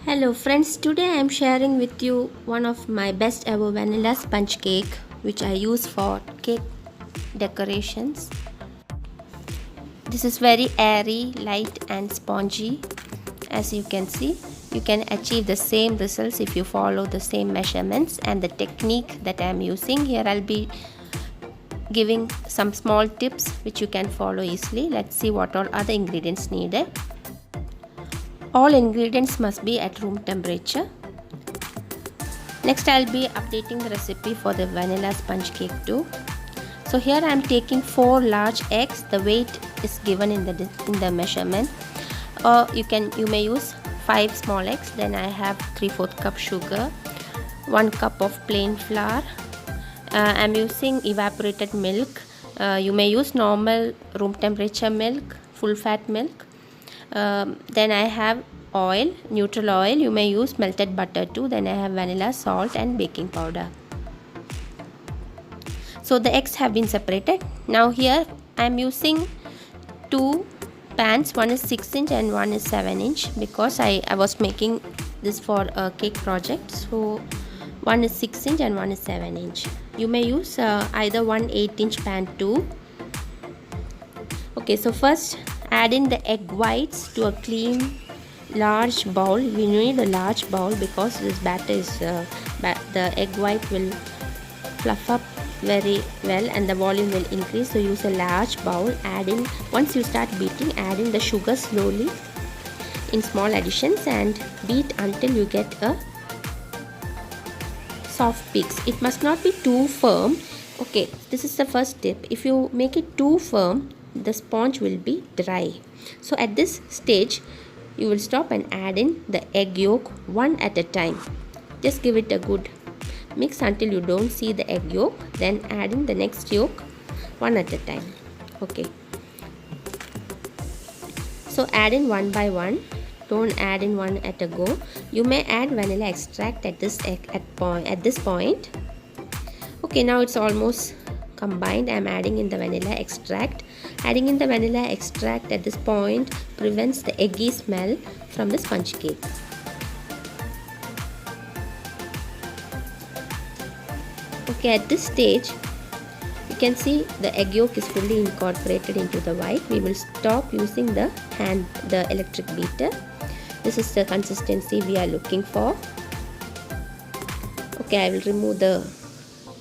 Hello friends, today I am sharing with you one of my best ever vanilla sponge cake which I use for cake decorations. This is very airy, light and spongy. As you can see, you can achieve the same results if you follow the same measurements and the technique that I am using. Here I'll be giving some small tips which you can follow easily. Let's see what all are the ingredients needed. All ingredients must be at room temperature. Next I'll be updating the recipe for the vanilla sponge cake too. So here I am taking 4 large eggs. The weight is given in the measurement. Or you may use 5 small eggs. Then I have 3/4 cup sugar, 1 cup of plain flour. I'm using evaporated milk. You may use normal room temperature milk, full fat milk. Then I have oil, neutral oil. You may use melted butter too. Then I have vanilla, salt and baking powder. So the eggs have been separated. Now here I am using 2 pans. One is 6" and one is 7" because I was making this for a cake project. So one is 6" and one is 7". You may use either one 8" pan too. Okay, so first add in the egg whites to a clean large bowl. You need a large bowl because this batter is the egg white will fluff up very well and the volume will increase. So use a large bowl. Add in, once you start beating, add in the sugar slowly in small additions and beat until you get a soft peaks. It must not be too firm. Okay, this is the first tip. If you make it too firm, the sponge will be dry. So at this stage you will stop and add in the egg yolk one at a time. Just give it a good mix until you don't see the egg yolk. Then add in the next yolk one at a time. Okay, so add in one by one. Don't add in one at a go. You may add vanilla extract at this point. Okay, now it's almost combined. I'm adding in the vanilla extract. Adding in the vanilla extract at this point prevents the eggy smell from the sponge cake. Okay, at this stage you can see the egg yolk is fully incorporated into the white. We will stop using the electric beater. This is the consistency we are looking for. Okay, I will remove the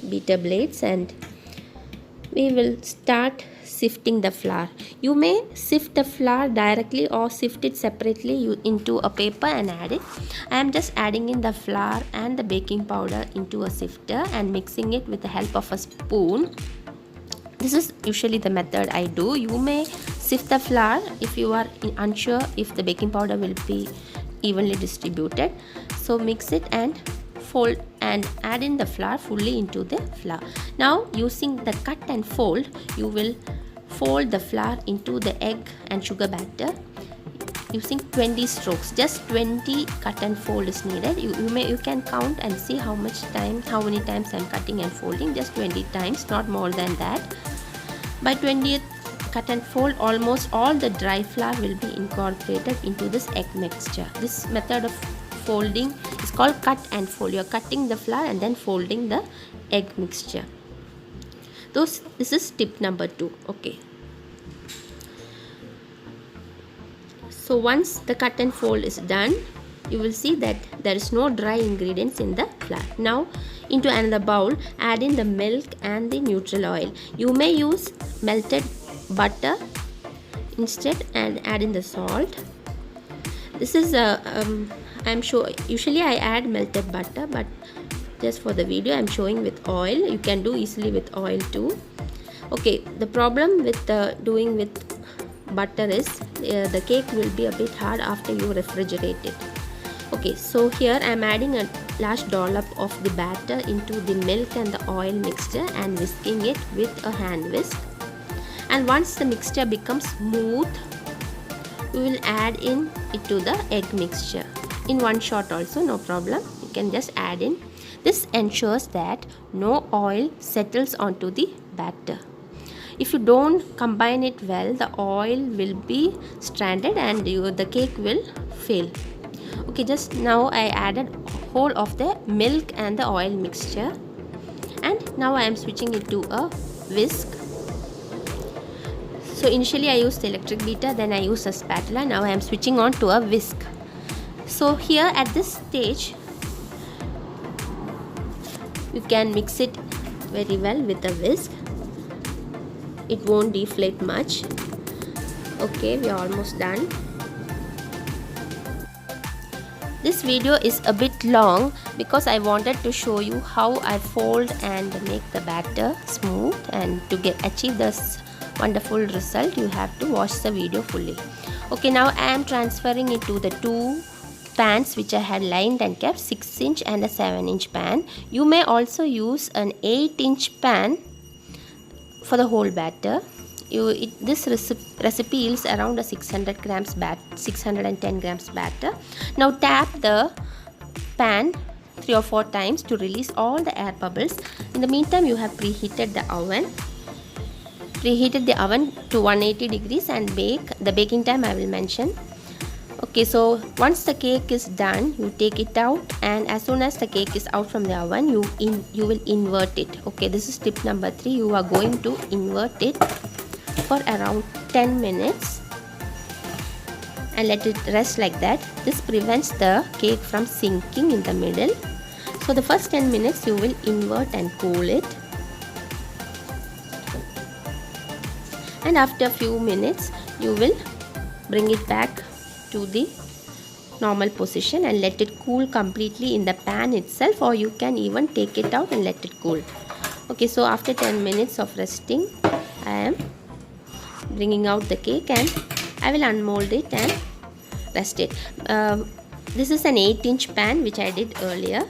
beater blades and we will start sifting the flour. You may sift the flour directly or sift it separately into a paper and add it. I am just adding in the flour and the baking powder into a sifter and mixing it with the help of a spoon. This is usually the method I do. You may sift the flour if you are unsure if the baking powder will be evenly distributed. So mix it and fold and add in the flour fully into the flour. Now using the cut and fold, you will fold the flour into the egg and sugar batter using 20 strokes. Just 20 cut and fold is needed. You can count and see how many times I'm cutting and folding. Just 20 times, not more than that. By 20th cut and fold, almost all the dry flour will be incorporated into this egg mixture. This method of folding is called cut and fold. You are cutting the flour and then folding the egg mixture. This is tip number 2. Okay, so once the cut and fold is done, you will see that there is no dry ingredients in the flour. Now into another bowl, add in the milk and the neutral oil. You may use melted butter instead and add in the salt. This is I'm sure usually I add melted butter, but just for the video I'm showing with oil. You can do easily with oil too. Okay, the problem with doing with butter is the cake will be a bit hard after you refrigerate it. Okay, so here I am adding a large dollop of the batter into the milk and the oil mixture and whisking it with a hand whisk. And once the mixture becomes smooth, we will add in it to the egg mixture in one shot also, no problem. You can just add in. This ensures that no oil settles onto the batter. If you don't combine it well, the oil will be stranded and the cake will fail. Okay, just now I added whole of the milk and the oil mixture, and now I am switching it to a whisk. So initially I used the electric beater, then I used a spatula. Now I am switching on to a whisk. So here at this stage you can mix it very well with a whisk. It won't deflate much. Okay, we are almost done. This video is a bit long because I wanted to show you how I fold and make the batter smooth, and to achieve this wonderful result you have to watch the video fully. Okay, now I am transferring it to the two pans which I had lined and kept, 6-inch and a 7-inch pan. You may also use an 8-inch pan for the whole batter. This recipe yields around a 610 grams batter. Now tap the pan 3 or 4 times to release all the air bubbles. In the meantime, you have preheated the oven. Preheated the oven to 180 degrees and bake. The baking time I will mention. Okay, so once the cake is done, you take it out, and as soon as the cake is out from the oven, you will invert it. Okay, this is tip number 3. You are going to invert it for around 10 minutes and let it rest like that. This prevents the cake from sinking in the middle. So the first 10 minutes you will invert and cool it, and after a few minutes you will bring it back to the normal position and let it cool completely in the pan itself, or you can even take it out and let it cool. Okay, so after 10 minutes of resting, I am bringing out the cake and I will unmold it and rest it. This is an 8-inch pan which I did earlier.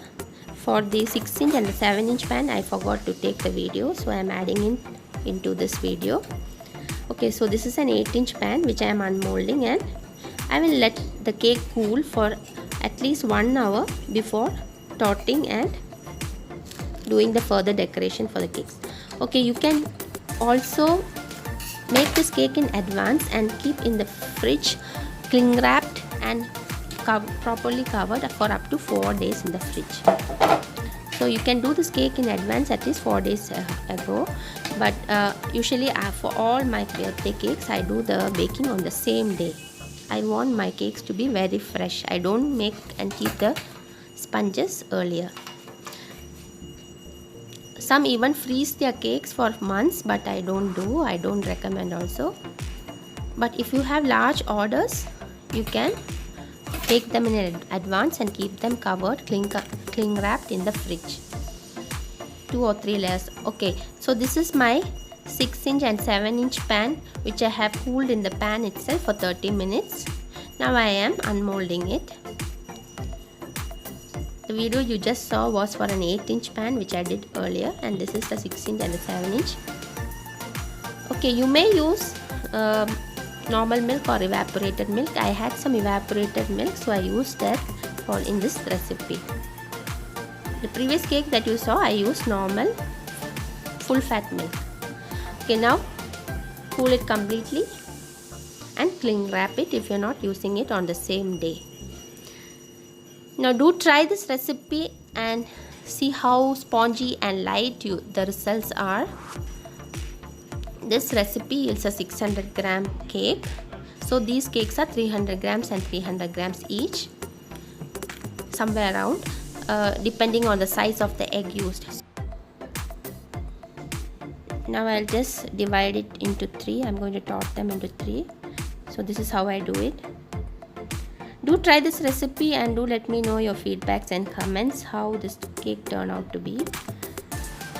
For the 6-inch and the 7-inch pan I forgot to take the video, so I am adding it into this video. Okay, so this is an 8-inch pan which I am unmolding, and I will let the cake cool for at least 1 hour before torting and doing the further decoration for the cakes. Okay, you can also make this cake in advance and keep in the fridge cling wrapped and properly covered for up to 4 days in the fridge. So you can do this cake in advance at least 4 days ago, but usually for all my birthday cakes I do the baking on the same day. I want my cakes to be very fresh. I don't make and keep the sponges earlier. Some even freeze their cakes for months, but I don't recommend also. But if you have large orders, you can take them in advance and keep them covered, cling wrapped in the fridge. 2 or 3 layers. Okay, so this is my 6-inch and 7-inch pan which I have cooled in the pan itself for 30 minutes. Now I am unmolding it. The video you just saw was for an 8-inch pan which I did earlier, and this is the 6-inch and the 7-inch. Okay, you may use normal milk or evaporated milk. I had some evaporated milk, so I used that in this recipe. The previous cake that you saw, I used normal full fat milk. Okay, now cool it completely and cling wrap it if you're not using it on the same day. Now do try this recipe and see how spongy and light the results are. This recipe yields a 600 gram cake. So these cakes are 300 grams and 300 grams each, somewhere around, depending on the size of the egg used. Now I'll just divide it into 3. I'm going to tot them into 3. So this is how I do it. Do try this recipe and do let me know your feedbacks and comments how this cake turned out to be.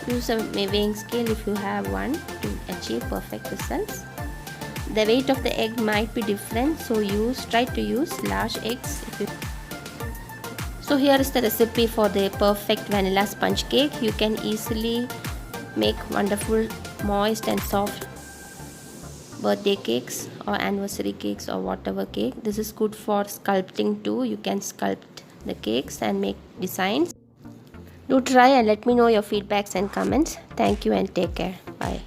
Use a weighing scale if you have one to achieve perfect results. The weight of the egg might be different, so try to use large eggs. So here is the recipe for the perfect vanilla sponge cake. You can easily make wonderful, moist and soft birthday cakes or anniversary cakes or whatever cake. This is good for sculpting too. You can sculpt the cakes and make designs. Do try and let me know your feedbacks and comments. Thank you and take care. Bye.